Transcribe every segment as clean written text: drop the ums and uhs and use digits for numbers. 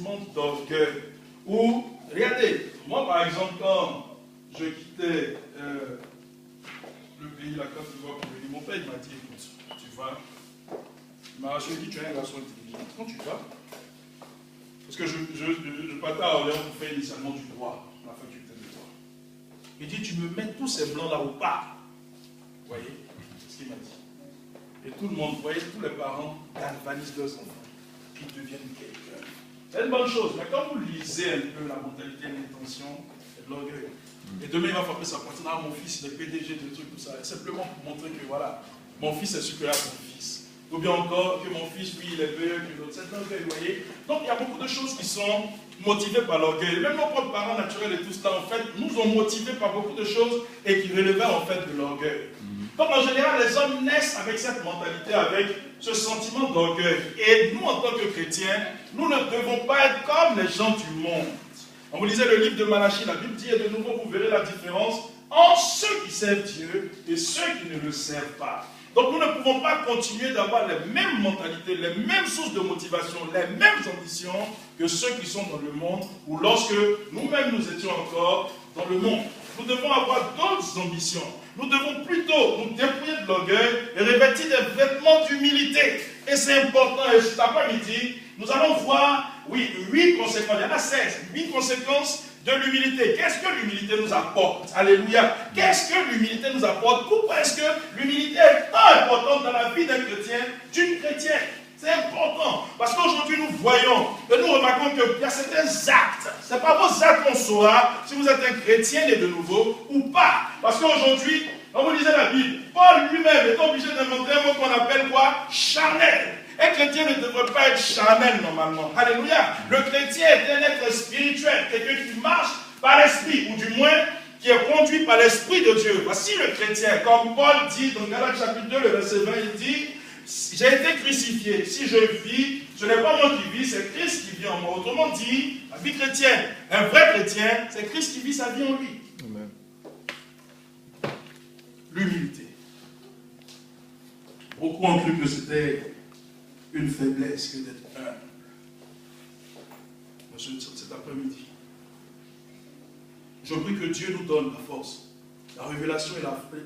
sentiment d'orgueil. Ou, regardez, moi par exemple, quand je quittais le pays, la Côte d'Ivoire, pour venir, mon père il m'a dit, écoute, tu vas, il m'a rassuré, tu es un garçon intelligent, quand tu vas, parce que je partais à Orléans pour faire initialement du droit, la faculté de droit. Il dit, tu me mets tous ces blancs là ou pas. Vous voyez, c'est ce qu'il m'a dit. Et tout le monde, vous voyez, tous les parents galvanisent leurs enfants, qu'ils deviennent quelqu'un. C'est une bonne chose, mais quand vous lisez un peu la mentalité et l'intention, c'est de l'orgueil. Et demain, il va frapper sa poitrine, ah, mon fils, il est PDG, des trucs, tout ça. Et simplement pour montrer que, voilà, mon fils est supérieur à mon fils. Ou bien encore, que mon fils, lui, il est meilleur que l'autre. C'est l'orgueil, vous voyez. Donc, il y a beaucoup de choses qui sont motivées par l'orgueil. Même nos propres parents naturels et tout cela, en fait, nous ont motivés par beaucoup de choses et qui relevaient, en fait, de l'orgueil. Donc, en général, les hommes naissent avec cette mentalité, avec ce sentiment d'orgueil. Et nous, en tant que chrétiens, nous ne devons pas être comme les gens du monde. Quand vous lisez le livre de Malachie, la Bible dit, et de nouveau, vous verrez la différence entre ceux qui servent Dieu et ceux qui ne le servent pas. Donc, nous ne pouvons pas continuer d'avoir les mêmes mentalités, les mêmes sources de motivation, les mêmes ambitions que ceux qui sont dans le monde, ou lorsque nous-mêmes nous étions encore dans le monde. Nous devons avoir d'autres ambitions. Nous devons plutôt nous dépouiller de l'orgueil et revêtir des vêtements d'humilité. Et c'est important. Et cet après-midi, nous allons voir, oui, 8 conséquences. Il y en a 16. 8 conséquences de l'humilité. Qu'est-ce que l'humilité nous apporte? Alléluia. Qu'est-ce que l'humilité nous apporte? Pourquoi est-ce que l'humilité est tant importante dans la vie d'un chrétien, d'une chrétienne? C'est important. Parce qu'aujourd'hui, nous voyons et nous remarquons qu'il y a certains actes. Ce n'est pas vos actes qu'on saura si vous êtes un chrétien né de nouveau ou pas. Parce qu'aujourd'hui, quand vous lisez la Bible, Paul lui-même est obligé d'inventer un mot qu'on appelle quoi? Charnel. Un chrétien ne devrait pas être charnel normalement. Alléluia. Le chrétien est un être spirituel, quelqu'un qui marche par l'esprit, ou du moins qui est conduit par l'esprit de Dieu. Voici le chrétien, comme Paul dit dans Galates chapitre 2, le verset 20, il dit, j'ai été crucifié. Si je vis, ce n'est pas moi qui vis, c'est Christ qui vit en moi. Autrement dit, la vie chrétienne, un vrai chrétien, c'est Christ qui vit sa vie en lui. Amen. L'humilité. Beaucoup ont cru que c'était une faiblesse que d'être humble. Cet après-midi, je prie que Dieu nous donne la force, la révélation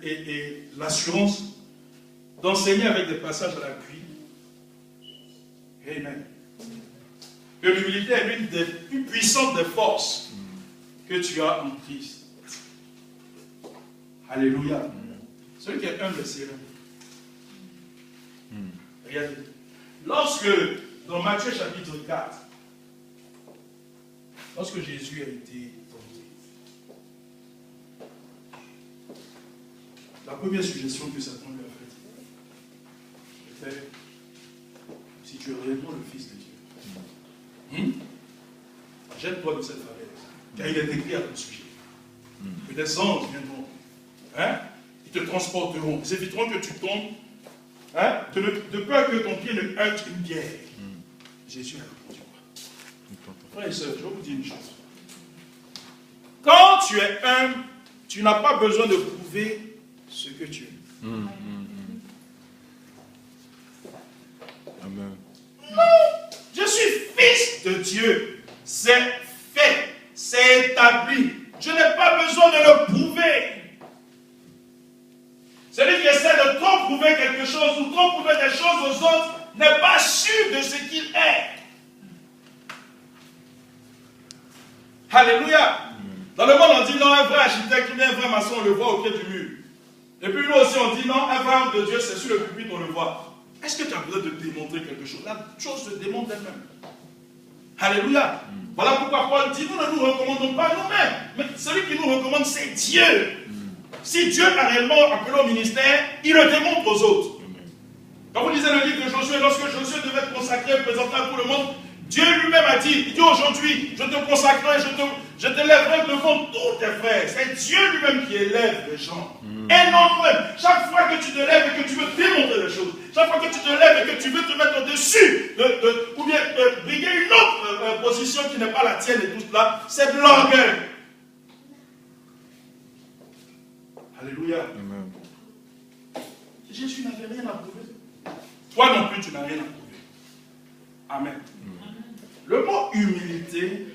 et l'assurance d'enseigner avec des passages à l'appui. Amen. Que l'humilité est l'une des plus puissantes des forces que tu as en Christ. Alléluia. Celui qui est humble est sérieux. Regardez. Lorsque, dans Matthieu chapitre 4, lorsque Jésus a été tenté, la première suggestion que Satan lui a faite était, si tu es réellement le Fils de Dieu, jette-toi de cette falaise, car il est écrit à ton sujet, que des anges viendront, ils te transporteront, ils éviteront que tu tombes, de peur que ton pied ne heurte une pierre. Jésus a répondu quoi? Frères et sœurs, je vais vous dire une chose. Quand tu es humble, tu n'as pas besoin de prouver ce que tu es. Amen. Je suis fils de Dieu. C'est fait. C'est établi. Je n'ai pas besoin de le prouver. Celui qui essaie de trop prouver quelque chose ou trop prouver des choses aux autres n'est pas sûr de ce qu'il est. Alléluia. Dans le monde, on dit non, un vrai architecte ou bien un vrai maçon, on le voit au pied du mur. Et puis nous aussi, on dit non, un vrai homme de Dieu, c'est sur le pupitre, on le voit. Est-ce que tu as besoin de démontrer quelque chose? La chose se démontre elle-même. Alléluia. Voilà pourquoi Paul dit, nous ne nous recommandons pas nous-mêmes. Mais celui qui nous recommande, c'est Dieu. Si Dieu a réellement appelé au ministère, il le démontre aux autres. Quand vous lisez le livre de Josué, lorsque Josué devait être consacré et présenté à tout le monde, Dieu lui-même a dit, il dit aujourd'hui, je te consacrerai, je te lèverai devant tous tes frères. C'est Dieu lui-même qui élève les gens. Et non toi-même. Chaque fois que tu te lèves et que tu veux démontrer les choses, chaque fois que tu te lèves et que tu veux te mettre au-dessus, ou bien briguer une autre position qui n'est pas la tienne et tout cela, c'est de l'orgueil. Alléluia. Amen. Jésus n'avait rien à prouver. Toi non plus, tu n'as rien à prouver. Amen. Le mot humilité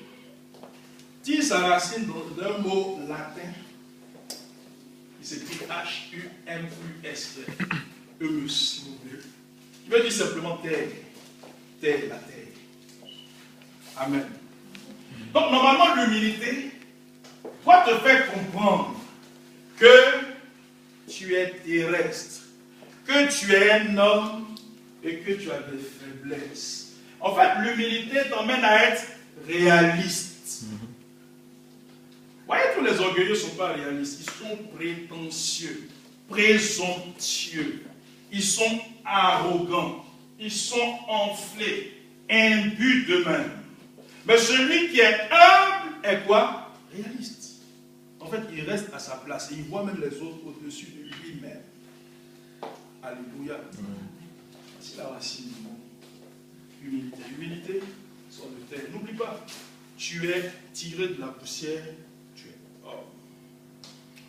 tire sa racine d'un mot latin qui s'écrit H-U-M-U-S-E. Humus, qui veut dire simplement terre. Terre, la terre. Amen. Donc, normalement, l'humilité doit te faire comprendre que tu es terrestre, que tu es un homme et que tu as des faiblesses. En fait, l'humilité t'emmène à être réaliste. Vous voyez, tous les orgueilleux ne sont pas réalistes, ils sont prétentieux, présomptueux, ils sont arrogants, ils sont enflés, imbus d'eux-mêmes. Mais celui qui est humble est quoi? Réaliste. En fait, il reste à sa place et il voit même les autres au-dessus de lui-même. Alléluia. C'est la racine du mot. Humilité. Humilité, sort de terre. N'oublie pas, tu es tiré de la poussière. Tu es homme.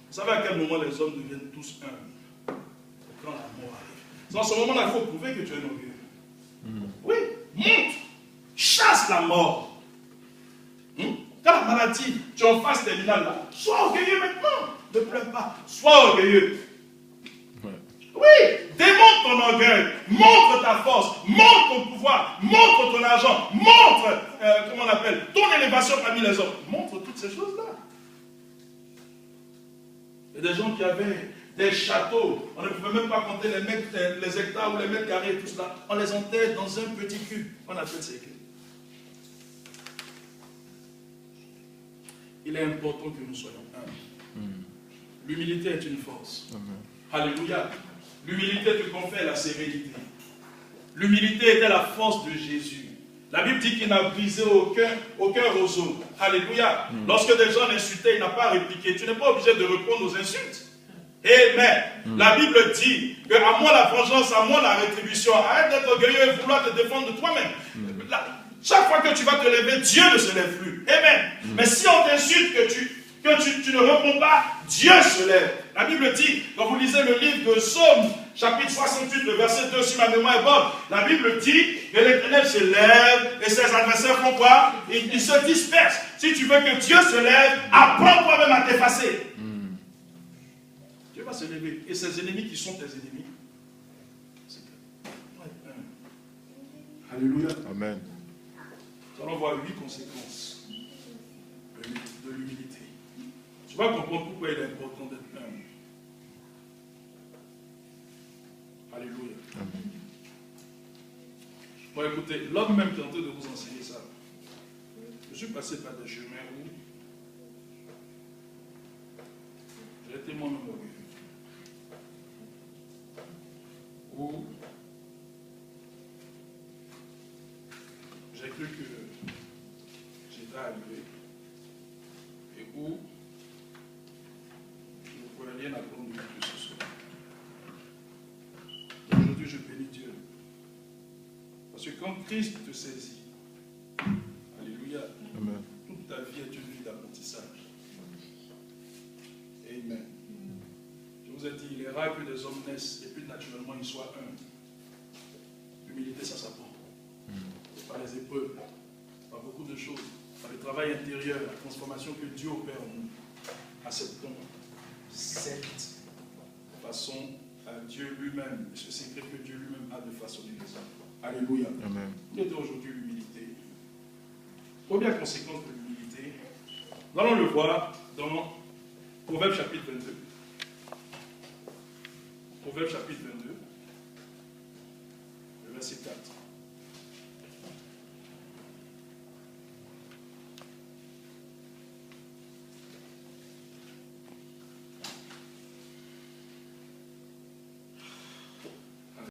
Vous savez à quel moment les hommes deviennent tous humbles? Quand la mort arrive. C'est en ce moment-là qu'il faut prouver que tu es un orgueilleux. Oui, monte, chasse la mort. Quand la maladie, tu es en phase terminale là, sois orgueilleux maintenant. Ne pleure pas, sois orgueilleux. Oui, démontre ton orgueil, montre ta force, montre ton pouvoir, montre ton argent, montre, comment on appelle, ton élévation parmi les hommes. Montre toutes ces choses-là. Il y a des gens qui avaient des châteaux, on ne pouvait même pas compter les hectares ou les mètres carrés et tout cela. On les enterre dans un petit cube. On appelle ces cubes. Il est important que nous soyons humbles. L'humilité est une force. Alléluia. L'humilité te confère la sérénité. L'humilité était la force de Jésus. La Bible dit qu'il n'a brisé aucun roseau. Alléluia. Lorsque des gens l'insultaient, il n'a pas répliqué. Tu n'es pas obligé de répondre aux insultes. Amen. La Bible dit que à moi la vengeance, à moi la rétribution. Arrête d'être orgueilleux et vouloir te défendre de toi-même. Chaque fois que tu vas te lever, Dieu ne se lève plus. Amen. Mais si on t'insulte, que tu ne réponds pas, Dieu se lève. La Bible dit, quand vous lisez le livre de Psaume, chapitre 68, le verset 2, si ma mémoire est bonne, la Bible dit que l'Éternel se lève et ses adversaires font quoi? Ils se dispersent. Si tu veux que Dieu se lève, apprends toi-même à t'effacer. Dieu va se lever. Et ses ennemis qui sont tes ennemis, c'est que... Alléluia. Amen. Nous allons voir 8 conséquences de l'humilité. Tu vas comprendre pourquoi il est important d'être humble. Alléluia. Amen. Bon, écoutez, l'homme même qui est en train de vous enseigner ça, je suis passé par des chemins où j'ai été moi-même orgueilleux. Où j'ai cru que j'étais arrivé et où je ne pouvais rien apprendre de plus ce soir. Aujourd'hui, je bénis Dieu. Parce que quand Christ te saisit, alléluia, Amen. toute ta vie est une vie d'apprentissage. Amen. Je vous ai dit, il est rare que des hommes naissent et puis naturellement ils soient humbles. L'humilité, ça s'apprend. Par les épreuves, par beaucoup de choses, par le travail intérieur, la transformation que Dieu opère en nous. Acceptons cette façon à Dieu lui-même, ce secret que Dieu lui-même a de façonner les hommes. Alléluia. Amen. Nous était aujourd'hui l'humilité. Première conséquence de l'humilité, nous allons le voir dans Proverbe chapitre 22. Proverbe chapitre 22.